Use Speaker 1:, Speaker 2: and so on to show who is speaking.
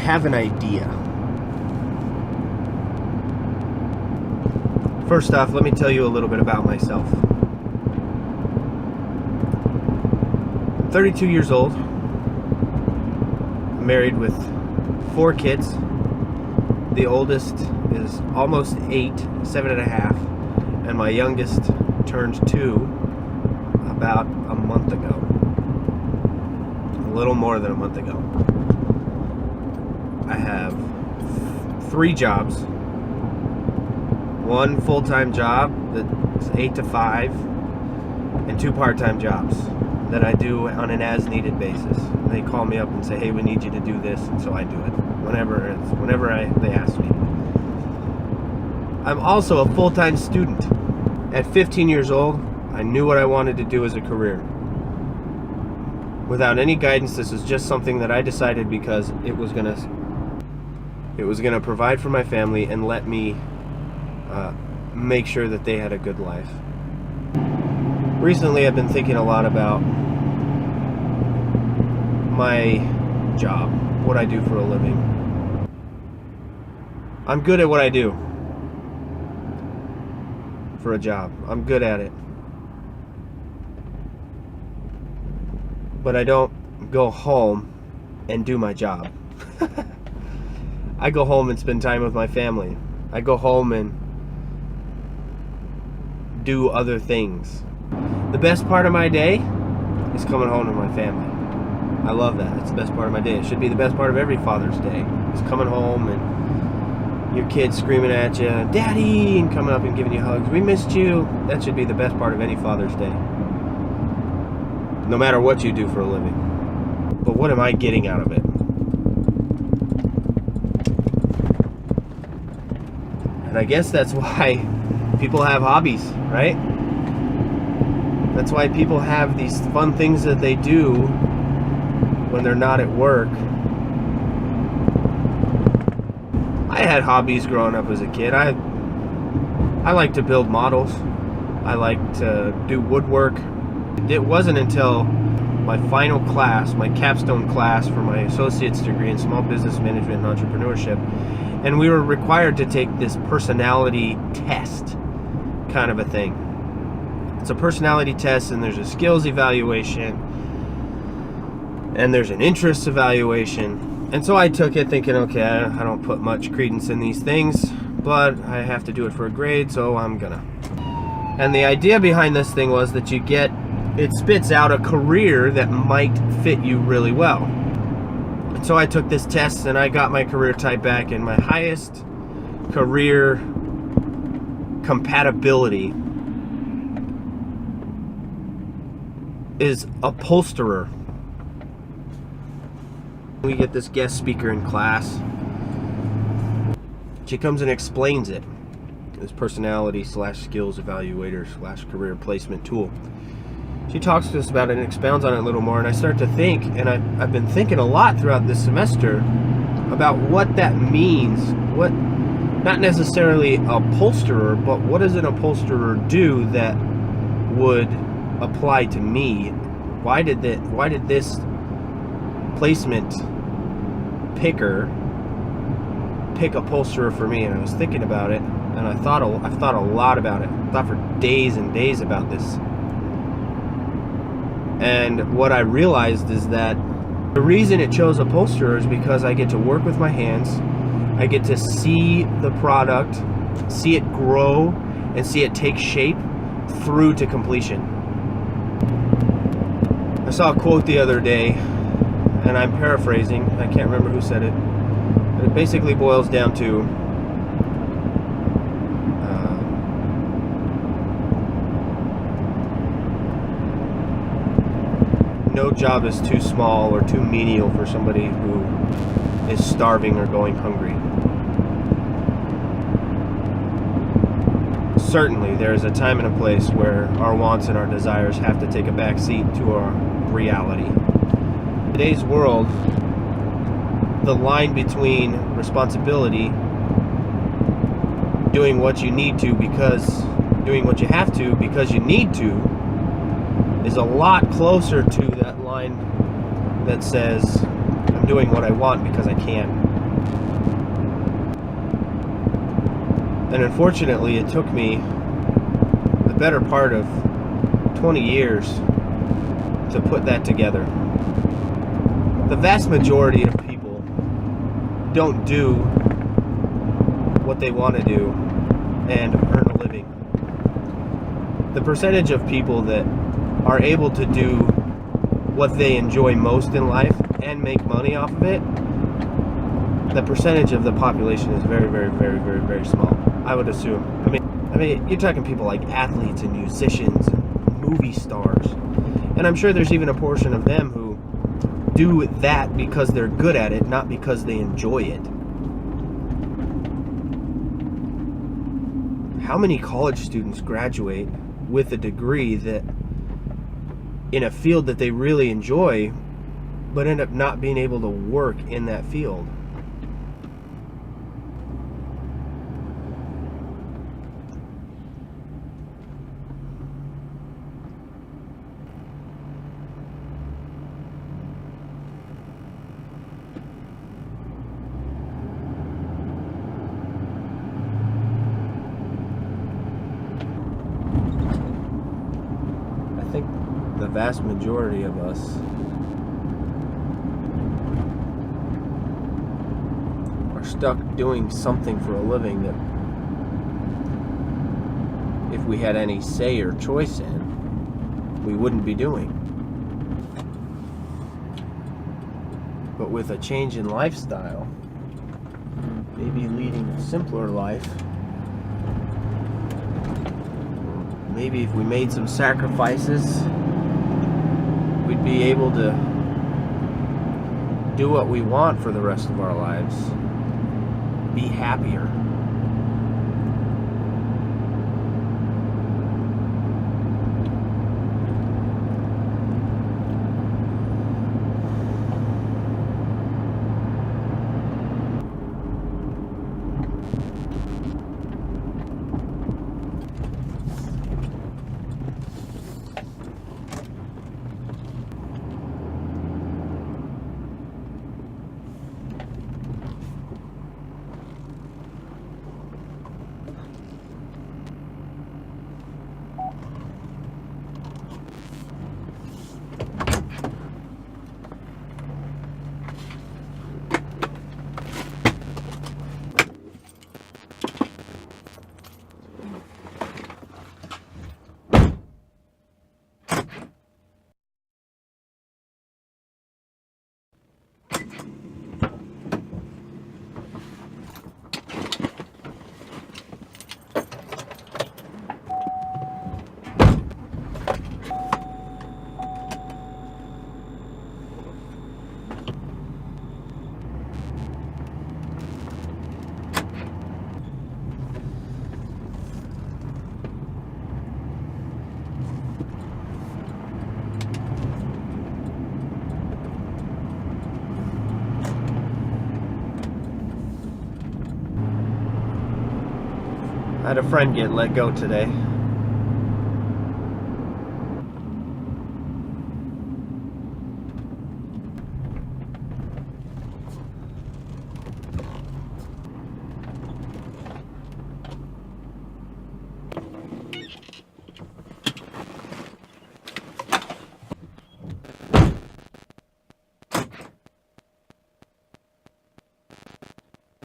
Speaker 1: have an idea. First off, let me tell you a little bit about myself. I'm 32 years old. I'm married with 4 kids. The oldest is almost 8, 7.5, and my youngest turned 2 about a month ago. A little more than a month ago. I have 3 jobs. 1 full-time job that's 8 to 5, and 2 part-time jobs that I do on an as-needed basis. They call me up and say, "Hey, we need you to do this," and so I do it whenever they ask me. I'm also a full-time student. At 15 years old, I knew what I wanted to do as a career. Without any guidance, this was just something that I decided because it was gonna provide for my family and let me make sure that they had a good life. Recently, I've been thinking a lot about my job, what I do for a living. I'm good at what I do for a job. I'm good at it. But I don't go home and do my job. I go home and spend time with my family. I go home and do other things. The best part of my day is coming home to my family. I love that. It's the best part of my day. It should be the best part of every Father's Day. Is coming home and your kids screaming at you, "Daddy," and coming up and giving you hugs. "We missed you." That should be the best part of any Father's Day. No matter what you do for a living. But what am I getting out of it? And I guess that's why people have hobbies, right? That's why people have these fun things that they do when they're not at work. I had hobbies growing up as a kid. I like to build models. I like to do woodwork. It wasn't until my final class, my capstone class for my associate's degree in small business management and entrepreneurship, and we were required to take this personality test kind of a thing. It's a personality test, and there's a skills evaluation, and there's an interest evaluation. And so I took it thinking, okay, I don't put much credence in these things, but I have to do it for a grade, so I'm gonna. And the idea behind this thing was that it spits out a career that might fit you really well. And so I took this test and I got my career type back, and my highest career compatibility is upholsterer. We get this guest speaker in class. She comes and explains it. This personality / skills evaluator / career placement tool. She talks to us about it and expounds on it a little more, and I start to think, and I've been thinking a lot throughout this semester about what that means. What, not necessarily upholsterer, but what does an upholsterer do that would apply to me? Why did this placement picker pick upholsterer for me? And I was thinking about it, and I've thought a lot about it. I thought for days and days about this. And what I realized is that the reason it chose upholsterer is because I get to work with my hands. I get to see the product, see it grow, and see it take shape through to completion. I saw a quote the other day, and I'm paraphrasing. I can't remember who said it, but it basically boils down to no job is too small or too menial for somebody who is starving or going hungry. Certainly, there is a time and a place where our wants and our desires have to take a back seat to our reality. In today's world, the line between responsibility, doing what you need to because doing what you have to because you need to, is a lot closer to that line that says I'm doing what I want because I can. And unfortunately, it took me the better part of 20 years to put that together. The vast majority of people don't do what they want to do and earn a living. The percentage of people that are able to do what they enjoy most in life and make money off of it, the percentage of the population is very, very, very, very, very small, I would assume. I mean, you're talking people like athletes and musicians and movie stars. And I'm sure there's even a portion of them who do that because they're good at it, not because they enjoy it. How many college students graduate with a degree that in a field that they really enjoy, but end up not being able to work in that field? I think the vast majority of us are stuck doing something for a living that if we had any say or choice in, we wouldn't be doing. But with a change in lifestyle, maybe leading a simpler life, maybe if we made some sacrifices, we'd be able to do what we want for the rest of our lives, be happier. I had a friend get let go today.